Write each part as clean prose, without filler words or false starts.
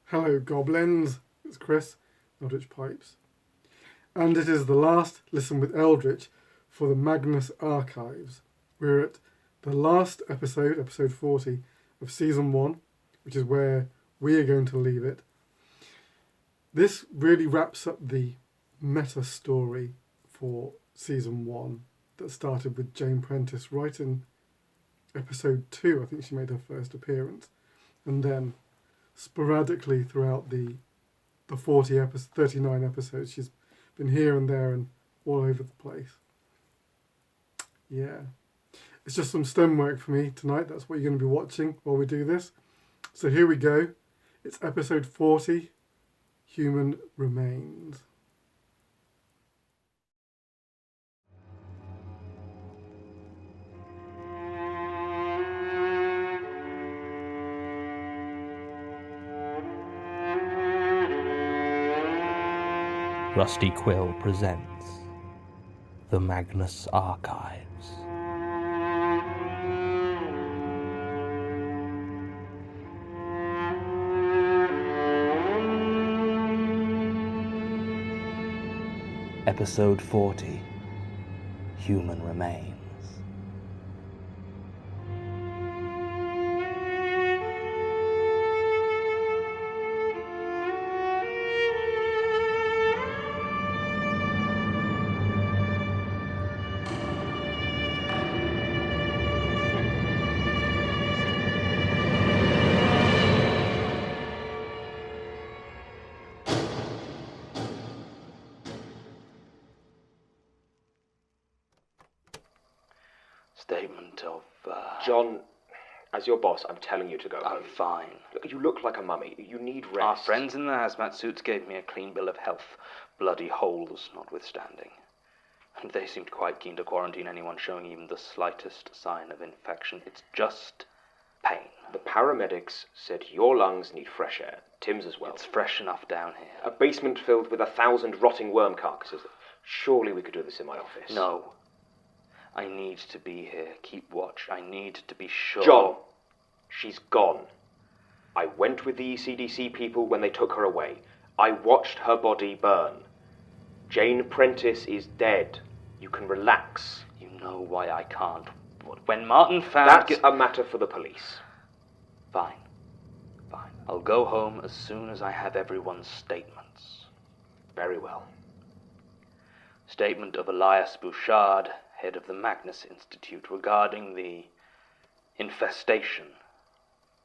Hello, goblins. It's Chris, Eldritch Pipes. And it is the last Listen with Eldritch for the Magnus archives. We're at the last episode, episode 40 of season 1, which is where we are going to leave it. This really wraps up the meta story for season 1 that started with Jane Prentice right in episode 2. I think she made her first appearance. And then sporadically throughout the 39 episodes, she's been here and there and all over the place. Yeah. It's just some STEM work for me tonight. That's what you're going to be watching while we do this. So here we go. It's episode 40, Human Remains. Rusty Quill presents The Magnus Archives. Episode 40, Human Remains. Statement of, John, as your boss, I'm telling you to go home. I'm fine. Look, you look like a mummy. You need rest. Our friends in the hazmat suits gave me a clean bill of health, bloody holes notwithstanding. And they seemed quite keen to quarantine anyone showing even the slightest sign of infection. It's just pain. The paramedics said your lungs need fresh air. Tim's as well. It's fresh enough down here. A basement filled with 1,000 rotting worm carcasses. Surely we could do this in my office. No. I need to be here. Keep watch. I need to be sure. John, she's gone. I went with the ECDC people when they took her away. I watched her body burn. Jane Prentice is dead. You can relax. You know why I can't. When Martin found... That's a matter for the police. Fine. Fine. I'll go home as soon as I have everyone's statements. Very well. Statement of Elias Bouchard, head of the Magnus Institute, regarding the infestation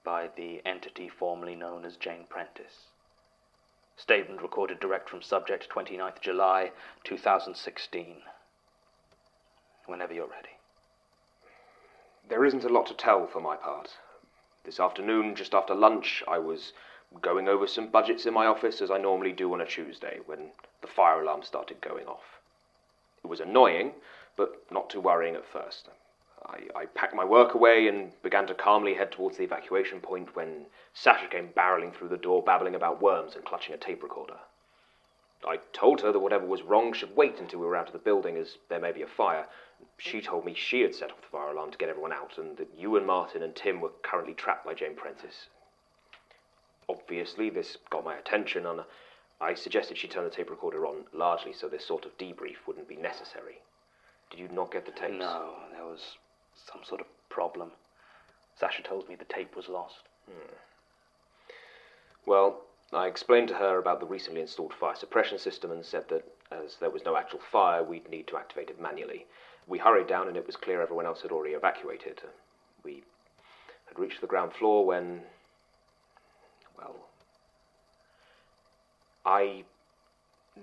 by the entity formerly known as Jane Prentice. Statement recorded direct from subject 29th July 2016. Whenever you're ready. There isn't a lot to tell for my part. This afternoon, just after lunch, I was going over some budgets in my office as I normally do on a Tuesday when the fire alarm started going off. It was annoying, but not too worrying at first. I packed my work away and began to calmly head towards the evacuation point when Sasha came barreling through the door, babbling about worms and clutching a tape recorder. I told her that whatever was wrong should wait until we were out of the building, as there may be a fire. She told me she had set off the fire alarm to get everyone out, and that you and Martin and Tim were currently trapped by Jane Prentice. Obviously, this got my attention, and I suggested she turn the tape recorder on, largely so this sort of debrief wouldn't be necessary. Did you not get the tapes? No, there was some sort of problem. Sasha told me the tape was lost. Well, I explained to her about the recently installed fire suppression system and said that, as there was no actual fire, we'd need to activate it manually. We hurried down and it was clear everyone else had already evacuated. We had reached the ground floor when... well... I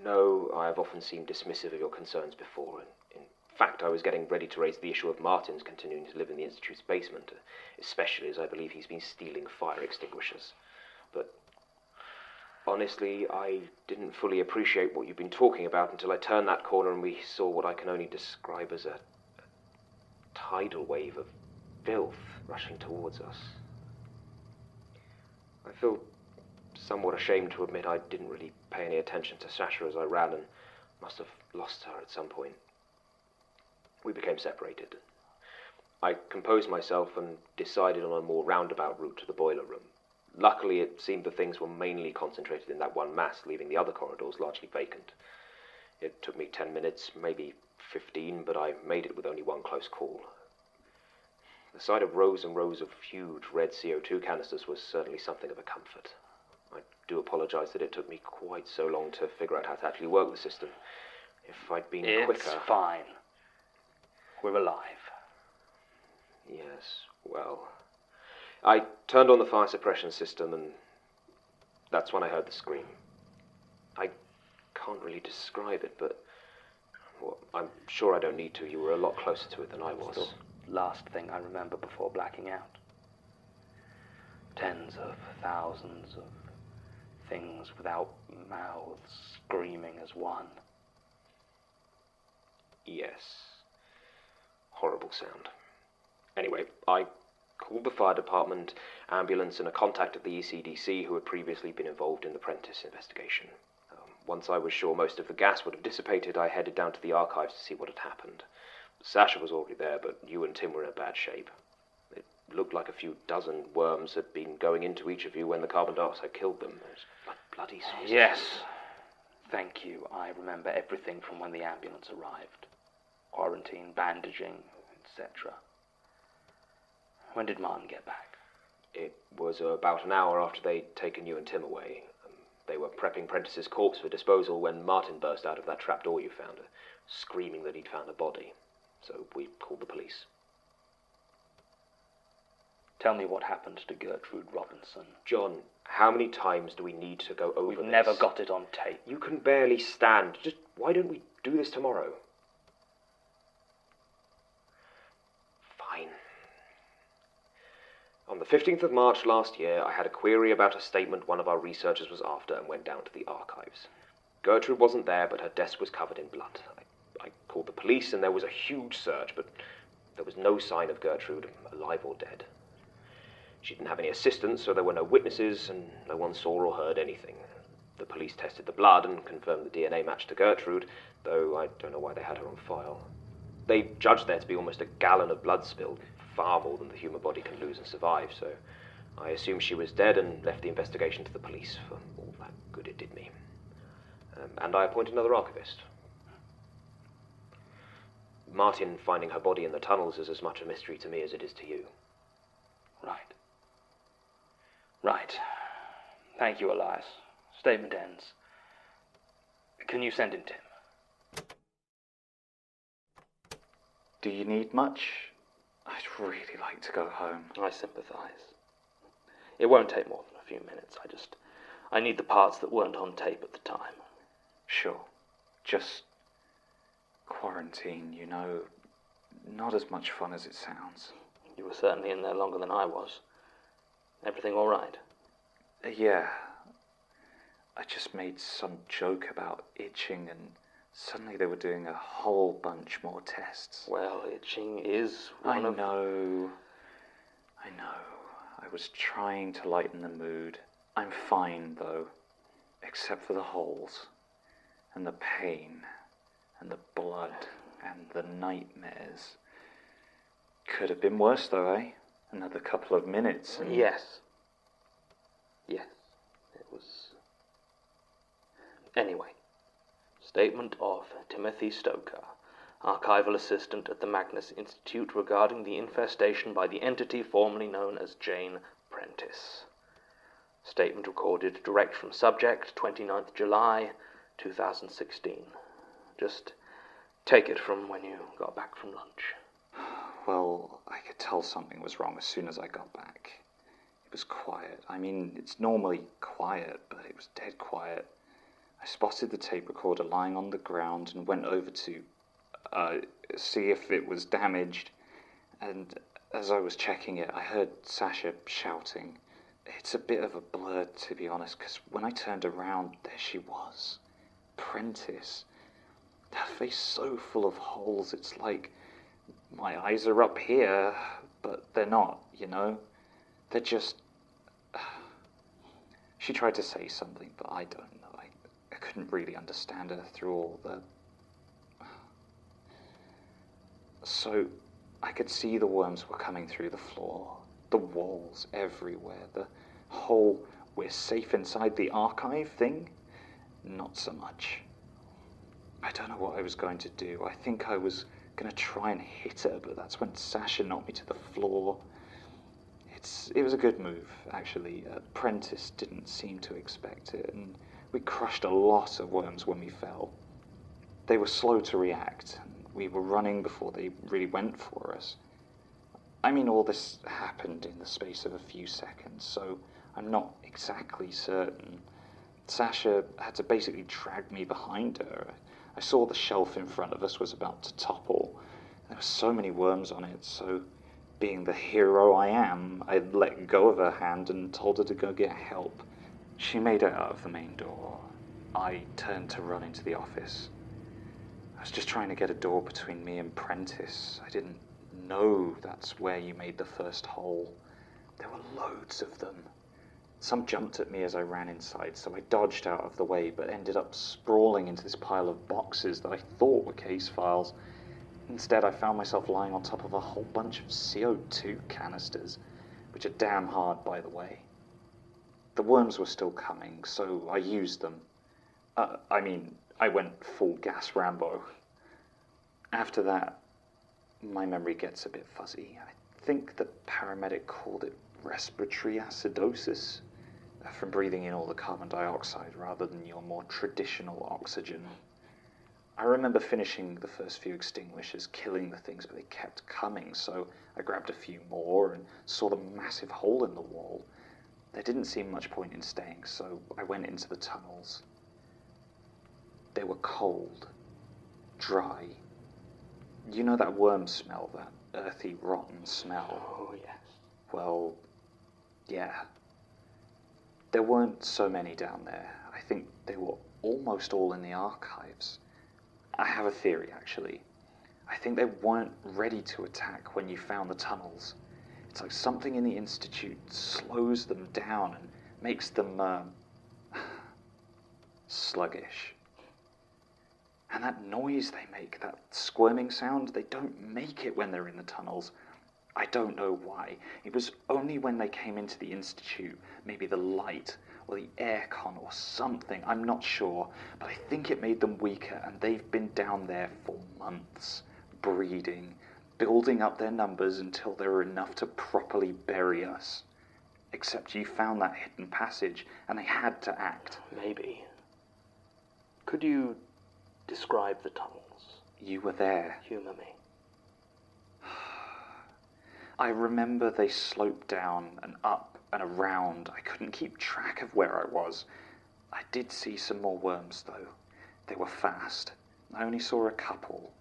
know I have often seemed dismissive of your concerns before, and in fact I was getting ready to raise the issue of Martin's continuing to live in the Institute's basement, especially as I believe he's been stealing fire extinguishers. But honestly, I didn't fully appreciate what you've been talking about until I turned that corner and we saw what I can only describe as a tidal wave of filth rushing towards us. I feel somewhat ashamed to admit I didn't really pay any attention to Sasha as I ran and must have lost her at some point. We became separated. I composed myself and decided on a more roundabout route to the boiler room. Luckily, it seemed the things were mainly concentrated in that one mass, leaving the other corridors largely vacant. It took me 10 minutes, maybe 15, but I made it with only one close call. The sight of rows and rows of huge red CO2 canisters was certainly something of a comfort. I do apologize that it took me quite so long to figure out how to actually work the system. If I'd been quicker... It's fine. We're alive. Yes, well... I turned on the fire suppression system, and that's when I heard the scream. I can't really describe it, but... Well, I'm sure I don't need to. You were a lot closer to it than I was. The last thing I remember before blacking out. Tens of thousands of things without mouths screaming as one. Yes. Horrible sound. Anyway, I called the fire department, ambulance, and a contact at the ECDC who had previously been involved in the Prentice investigation. Once I was sure most of the gas would have dissipated, I headed down to the archives to see what had happened. Sasha was already there, but you and Tim were in bad shape. It looked like a few dozen worms had been going into each of you when the carbon dioxide killed them. It was bloody suicide. Yes. Thank you. I remember everything from when the ambulance arrived. Quarantine, bandaging, etc. When did Martin get back? It was about an hour after they'd taken you and Tim away. They were prepping Prentice's corpse for disposal when Martin burst out of that trapdoor you found, screaming that he'd found a body. So we called the police. Tell me what happened to Gertrude Robinson. John, how many times do we need to go over this? We've never got it on tape. You can barely stand. Just why don't we do this tomorrow? Fine. On the 15th of March last year, I had a query about a statement one of our researchers was after and went down to the archives. Gertrude wasn't there, but her desk was covered in blood. I called the police and there was a huge search, but there was no sign of Gertrude, alive or dead. She didn't have any assistants, so there were no witnesses, and no one saw or heard anything. The police tested the blood and confirmed the DNA matched to Gertrude, though I don't know why they had her on file. They judged there to be almost a gallon of blood spilled, far more than the human body can lose and survive, so I assumed she was dead and left the investigation to the police for all that good it did me. And I appointed another archivist. Martin finding her body in the tunnels is as much a mystery to me as it is to you. Right. Right. Thank you, Elias. Statement ends. Can you send him, Tim? Do you need much? I'd really like to go home. I sympathise. It won't take more than a few minutes. I need the parts that weren't on tape at the time. Sure. Just quarantine, you know. Not as much fun as it sounds. You were certainly in there longer than I was. Everything all right? Yeah. I just made some joke about itching and suddenly they were doing a whole bunch more tests. Well, itching is I know. I was trying to lighten the mood. I'm fine, though. Except for the holes. And the pain. And the blood. And the nightmares. Could have been worse, though, eh? Another couple of minutes and... Yes. Yes, it was... Anyway. Statement of Timothy Stoker, archival assistant at the Magnus Institute regarding the infestation by the entity formerly known as Jane Prentice. Statement recorded direct from subject, 29th July, 2016. Just take it from when you got back from lunch. Well, I could tell something was wrong as soon as I got back. It was quiet. I mean, it's normally quiet, but it was dead quiet. I spotted the tape recorder lying on the ground and went over to see if it was damaged. And as I was checking it, I heard Sasha shouting. It's a bit of a blur, to be honest, because when I turned around, there she was. Prentice. Her face so full of holes, it's like my eyes are up here, but they're not, you know? They're just... She tried to say something, but I don't know. I couldn't really understand her through all the... So, I could see the worms were coming through the floor, the walls everywhere, the whole "we're safe inside the archive" thing, not so much. I don't know what I was going to do. I think I was going to try and hit her, but that's when Sasha knocked me to the floor. It was a good move, actually. Prentice didn't seem to expect it, and we crushed a lot of worms when we fell. They were slow to react, and we were running before they really went for us. I mean, all this happened in the space of a few seconds, so I'm not exactly certain. Sasha had to basically drag me behind her. I saw the shelf in front of us was about to topple. There were so many worms on it, so being the hero I am, I let go of her hand and told her to go get help. She made it out of the main door. I turned to run into the office. I was just trying to get a door between me and Prentice. I didn't know that's where you made the first hole. There were loads of them. Some jumped at me as I ran inside, so I dodged out of the way, but ended up sprawling into this pile of boxes that I thought were case files. Instead, I found myself lying on top of a whole bunch of CO2 canisters, which are damn hard, by the way. The worms were still coming, so I used them. I went full gas Rambo. After that, my memory gets a bit fuzzy. I think the paramedic called it respiratory acidosis, from breathing in all the carbon dioxide rather than your more traditional oxygen. I remember finishing the first few extinguishers, killing the things, but they kept coming, so I grabbed a few more and saw the massive hole in the wall. There didn't seem much point in staying, so I went into the tunnels. They were cold, dry. You know that worm smell, that earthy, rotten smell? Oh, yes. Well, yeah. There weren't so many down there. I think they were almost all in the archives. I have a theory, actually. I think they weren't ready to attack when you found the tunnels. It's like something in the Institute slows them down and makes them, sluggish. And that noise they make, that squirming sound, they don't make it when they're in the tunnels. I don't know why. It was only when they came into the Institute, maybe the light or the aircon or something, I'm not sure, but I think it made them weaker, and they've been down there for months, breeding, building up their numbers until there were enough to properly bury us. Except you found that hidden passage, and they had to act. Maybe. Could you describe the tunnels? You were there. Humour me. I remember they sloped down and up and around. I couldn't keep track of where I was. I did see some more worms, though. They were fast. I only saw a couple,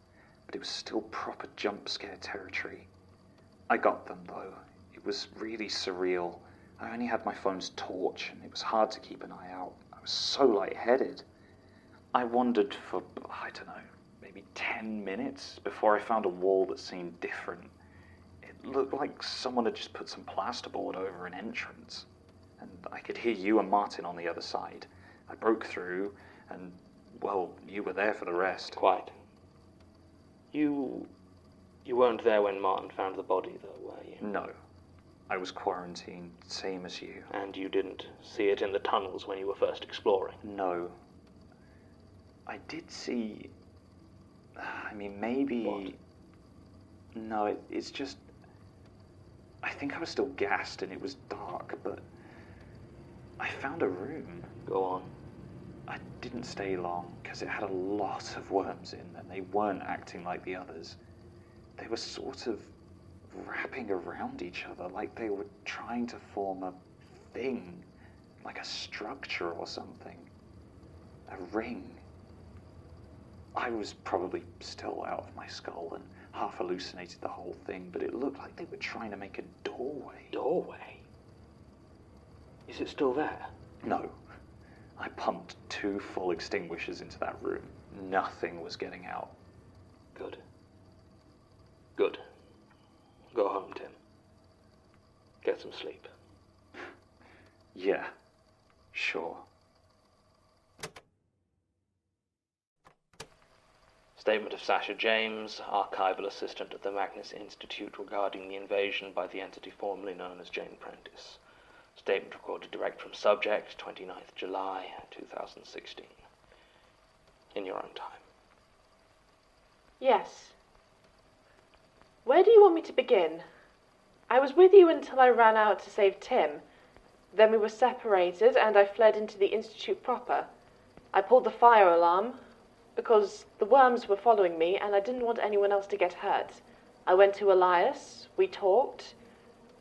but it was still proper jump scare territory. I got them, though. It was really surreal. I only had my phone's torch, and it was hard to keep an eye out. I was so lightheaded. I wandered for, I don't know, maybe 10 minutes before I found a wall that seemed different. It looked like someone had just put some plasterboard over an entrance, and I could hear you and Martin on the other side. I broke through, and, well, you were there for the rest. Quite. You weren't there when Martin found the body, though, were you? No. I was quarantined, same as you. And you didn't see it in the tunnels when you were first exploring? No. I did see... maybe... What? No, it's just... I think I was still gassed and it was dark, but... I found a room. Go on. I didn't stay long, because it had a lot of worms in, and they weren't acting like the others. They were sort of wrapping around each other, like they were trying to form a thing, like a structure or something. A ring. I was probably still out of my skull and half hallucinated the whole thing, but it looked like they were trying to make a doorway. Doorway? Is it still there? No. I pumped 2 full extinguishers into that room. Nothing was getting out. Good. Good. Go home, Tim. Get some sleep. Yeah, sure. Statement of Sasha James, archival assistant at the Magnus Institute, regarding the invasion by the entity formerly known as Jane Prentice. Statement recorded direct from subject, 29th July 2016. In your own time. Yes. Where do you want me to begin? I was with you until I ran out to save Tim. Then we were separated and I fled into the Institute proper. I pulled the fire alarm because the worms were following me and I didn't want anyone else to get hurt. I went to Elias, we talked.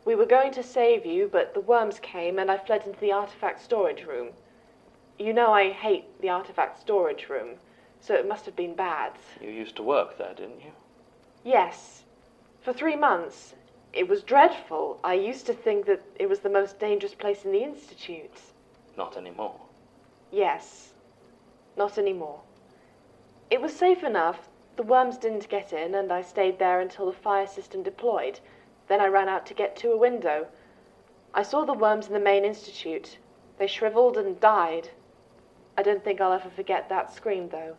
We were going to save you, but the worms came and I fled into the artifact storage room. You know I hate the artifact storage room, so it must have been bad. You used to work there, didn't you? Yes. For 3 months. It was dreadful. I used to think that it was the most dangerous place in the Institute. Not anymore. Yes. Not anymore. It was safe enough. The worms didn't get in, and I stayed there until the fire system deployed. Then I ran out to get to a window. I saw the worms in the main institute. They shriveled and died. I don't think I'll ever forget that scream, though.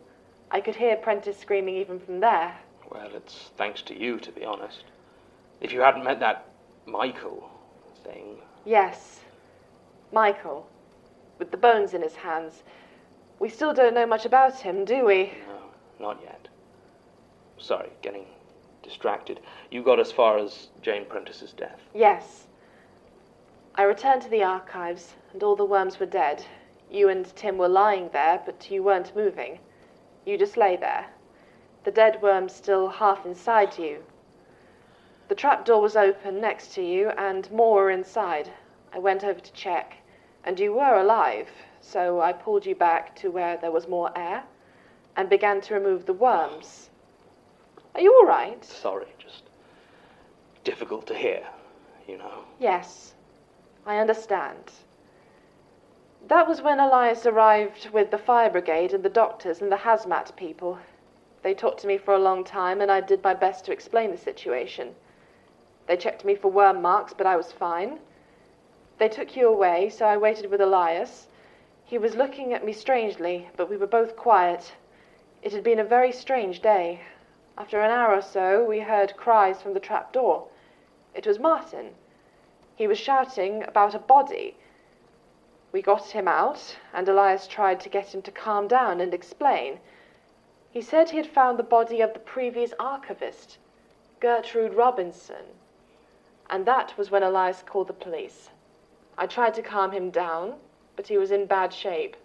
I could hear Prentice screaming even from there. Well, it's thanks to you, to be honest. If you hadn't met that Michael thing... Yes. Michael. With the bones in his hands. We still don't know much about him, do we? No, not yet. Sorry, getting distracted. You got as far as Jane Prentice's death. Yes. I returned to the archives, and all the worms were dead. You and Tim were lying there, but you weren't moving. You just lay there. The dead worms still half inside you. The trapdoor was open next to you, and more were inside. I went over to check, and you were alive, so I pulled you back to where there was more air, and began to remove the worms. Are you all right? Sorry, just difficult to hear, you know. Yes, I understand. That was when Elias arrived with the fire brigade and the doctors and the hazmat people. They talked to me for a long time, and I did my best to explain the situation. They checked me for worm marks, but I was fine. They took you away, so I waited with Elias. He was looking at me strangely, but we were both quiet. It had been a very strange day. After an hour or so, we heard cries from the trapdoor. It was Martin. He was shouting about a body. We got him out, and Elias tried to get him to calm down and explain. He said he had found the body of the previous archivist, Gertrude Robinson. And that was when Elias called the police. I tried to calm him down, but he was in bad shape.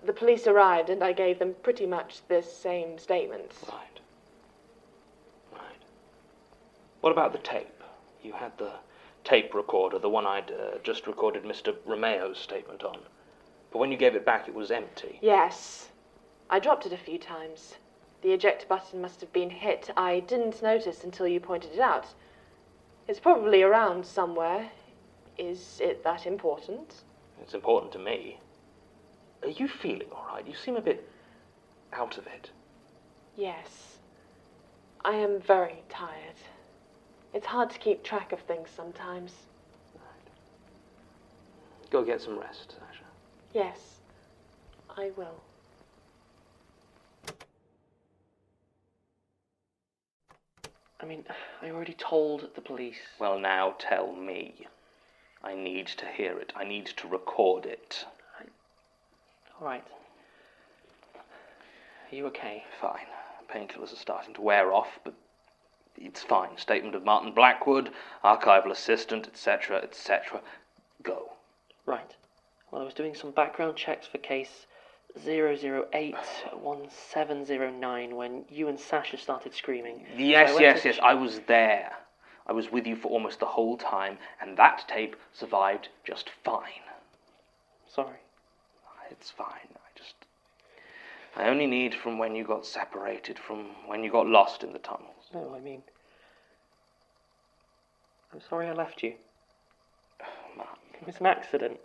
The police arrived, and I gave them pretty much this same statement. Right. What about the tape? You had the tape recorder, the one I'd just recorded Mr. Romeo's statement on. But when you gave it back, it was empty. Yes. I dropped it a few times. The eject button must have been hit. I didn't notice until you pointed it out. It's probably around somewhere. Is it that important? It's important to me. Are you feeling all right? You seem a bit out of it. Yes. I am very tired. It's hard to keep track of things sometimes. Right. Go get some rest, Sasha. Yes, I will. I mean, I already told the police. Well, now tell me. I need to hear it. I need to record it. All right. Are you okay? Fine. Painkillers are starting to wear off, but it's fine. Statement of Martin Blackwood, archival assistant, etc., etc. Go. Right. Well, I was doing some background checks for case 0081709 when you and Sasha started screaming. Yes, I was there. I was with you for almost the whole time, and that tape survived just fine. Sorry. It's fine. I only need from when you got separated, from when you got lost in the tunnels. No, I mean, I'm sorry I left you. Martin. It was an accident.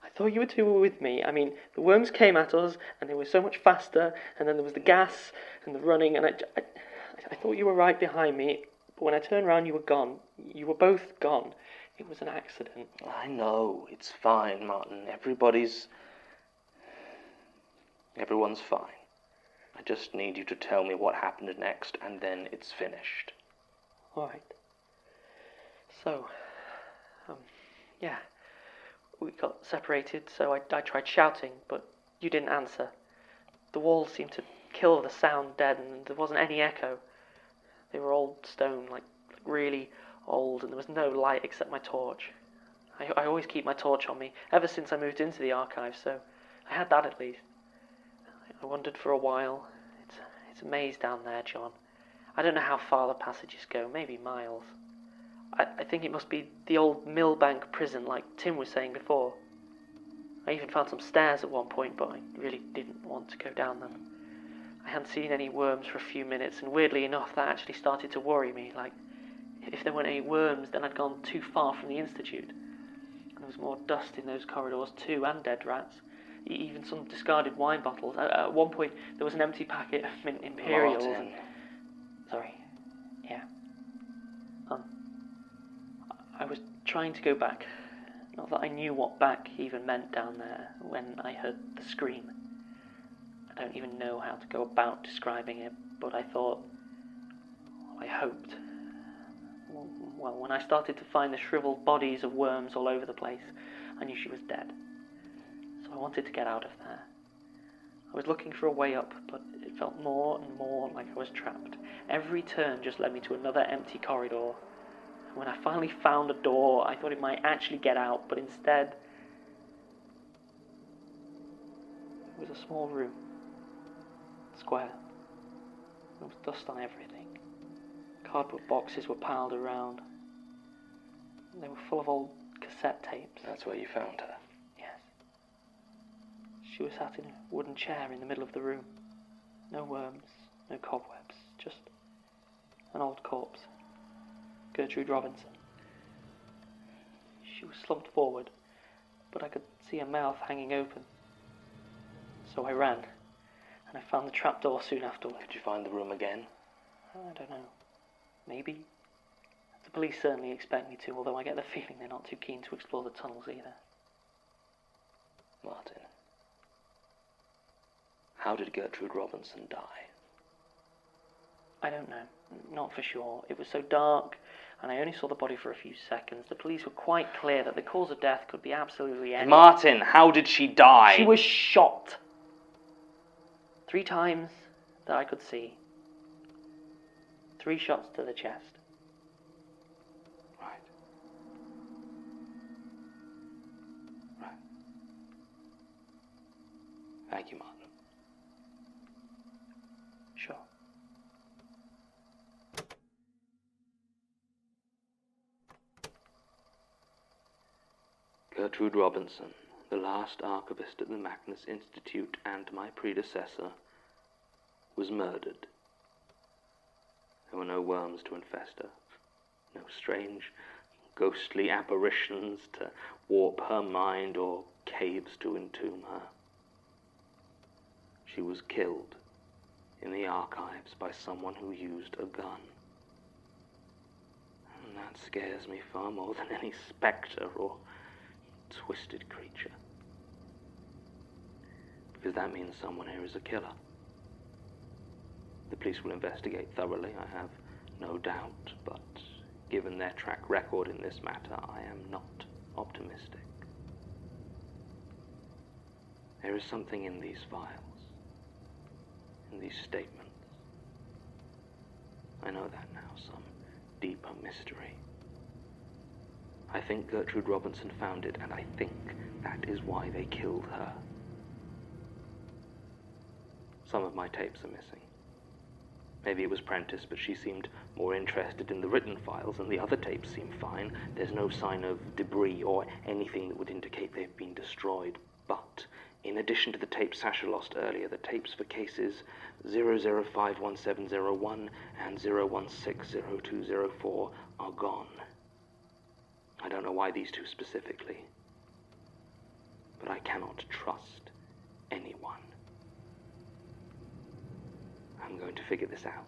I thought you two were with me. I mean, the worms came at us, and they were so much faster, and then there was the gas and the running, and I thought you were right behind me, but when I turned around, you were gone. You were both gone. It was an accident. I know. It's fine, Martin. Everyone's fine. I just need you to tell me what happened next, and then it's finished. All right. So, yeah. we got separated, so I tried shouting, but you didn't answer. The walls seemed to kill the sound dead, and there wasn't any echo. They were old stone, like really old, and there was no light except my torch. I always keep my torch on me, ever since I moved into the archive, so I had that at least. I wondered for a while. It's a maze down there, John. I don't know how far the passages go, maybe miles. I think it must be the old Millbank prison, like Tim was saying before. I even found some stairs at one point, but I really didn't want to go down them. I hadn't seen any worms for a few minutes, and weirdly enough, that actually started to worry me. Like, if there weren't any worms, then I'd gone too far from the Institute. And there was more dust in those corridors too, and dead rats. Even some discarded wine bottles. At one point, there was an empty packet of mint imperials. Martin. Sorry. Yeah. I was trying to go back. Not that I knew what back even meant down there when I heard the scream. I don't even know how to go about describing it, but I thought, I hoped. Well, when I started to find the shriveled bodies of worms all over the place, I knew she was dead. So I wanted to get out of there. I was looking for a way up, but it felt more and more like I was trapped. Every turn just led me to another empty corridor. And when I finally found a door, I thought it might actually get out, but instead, it was a small room. Square. There was dust on everything. Cardboard boxes were piled around. They were full of old cassette tapes. That's where you found her? Yes. She was sat in a wooden chair in the middle of the room. No worms, no cobwebs, just an old corpse. Gertrude Robinson. She was slumped forward, but I could see her mouth hanging open. So I ran, and I found the trapdoor soon afterwards. Did you find the room again? I don't know. Maybe. The police certainly expect me to, although I get the feeling they're not too keen to explore the tunnels either. Martin. How did Gertrude Robinson die? I don't know. Not for sure. It was so dark, and I only saw the body for a few seconds. The police were quite clear that the cause of death could be absolutely anything. Martin, how did she die? She was shot. 3 times that I could see. 3 shots to the chest. Right. Right. Thank you, Martin. Sure. Gertrude Robinson, the last archivist at the Magnus Institute and my predecessor, was murdered. There were no worms to infest her, no strange, ghostly apparitions to warp her mind or caves to entomb her. She was killed in the archives by someone who used a gun. And that scares me far more than any spectre or twisted creature. Because that means someone here is a killer. The police will investigate thoroughly, I have no doubt, but given their track record in this matter, I am not optimistic. There is something in these files, in these statements. I know that now, some deeper mystery. I think Gertrude Robinson found it, and I think that is why they killed her. Some of my tapes are missing. Maybe it was Prentice, but she seemed more interested in the written files, and the other tapes seem fine. There's no sign of debris or anything that would indicate they've been destroyed. But, in addition to the tapes Sasha lost earlier, the tapes for cases 0051701 and 0160204 are gone. I don't know why these 2 specifically, but I cannot trust anyone. I'm going to figure this out,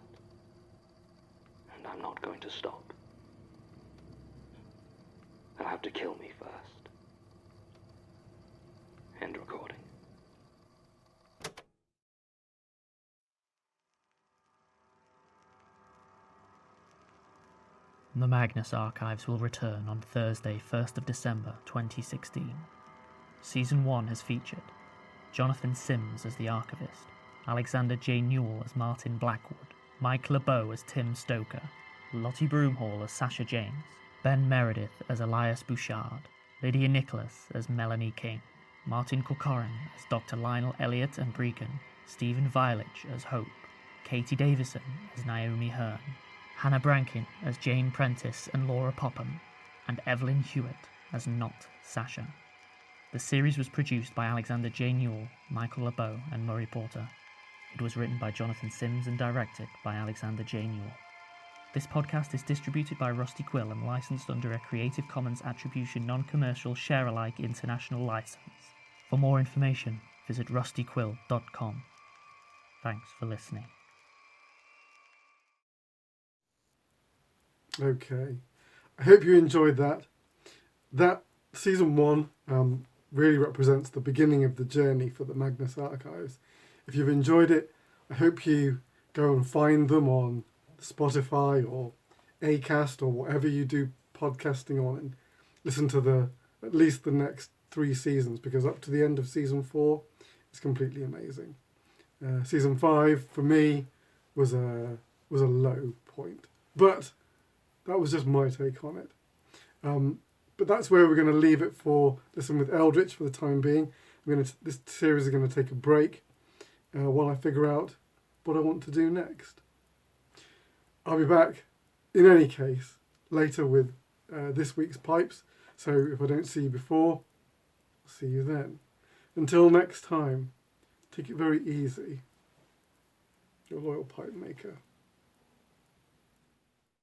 and I'm not going to stop. They'll have to kill me first. End recording. The Magnus archives will return on Thursday, 1st of December 2016. Season 1 has featured Jonathan Sims as the Archivist, Alexander J. Newell as Martin Blackwood, Mike LeBeau as Tim Stoker, Lottie Broomhall as Sasha James, Ben Meredith as Elias Bouchard, Lydia Nicholas as Melanie King, Martin Corcoran as Dr. Lionel Elliott and Brecon, Stephen Violich as Hope, Katie Davison as Naomi Hearn, Hannah Brankin as Jane Prentice and Laura Popham, and Evelyn Hewitt as Not Sasha. The series was produced by Alexander J. Newell, Michael LeBeau, and Murray Porter. It was written by Jonathan Sims and directed by Alexander J. Newell. This podcast is distributed by Rusty Quill and licensed under a Creative Commons Attribution Non-Commercial Share-alike International License. For more information, visit rustyquill.com. Thanks for listening. Okay. I hope you enjoyed that. That season 1 really represents the beginning of the journey for the Magnus archives. If you've enjoyed it, I hope you go and find them on Spotify or Acast or whatever you do podcasting on, and listen to at least the next 3 seasons, because up to the end of season 4 it's completely amazing. Season 5 for me was a low point, but that was just my take on it. But that's where we're going to leave it for Listen with Eldritch for the time being. This series is going to take a break while I figure out what I want to do next. I'll be back, in any case, later with this week's pipes. So if I don't see you before, I'll see you then. Until next time, take it very easy. Your loyal pipe maker.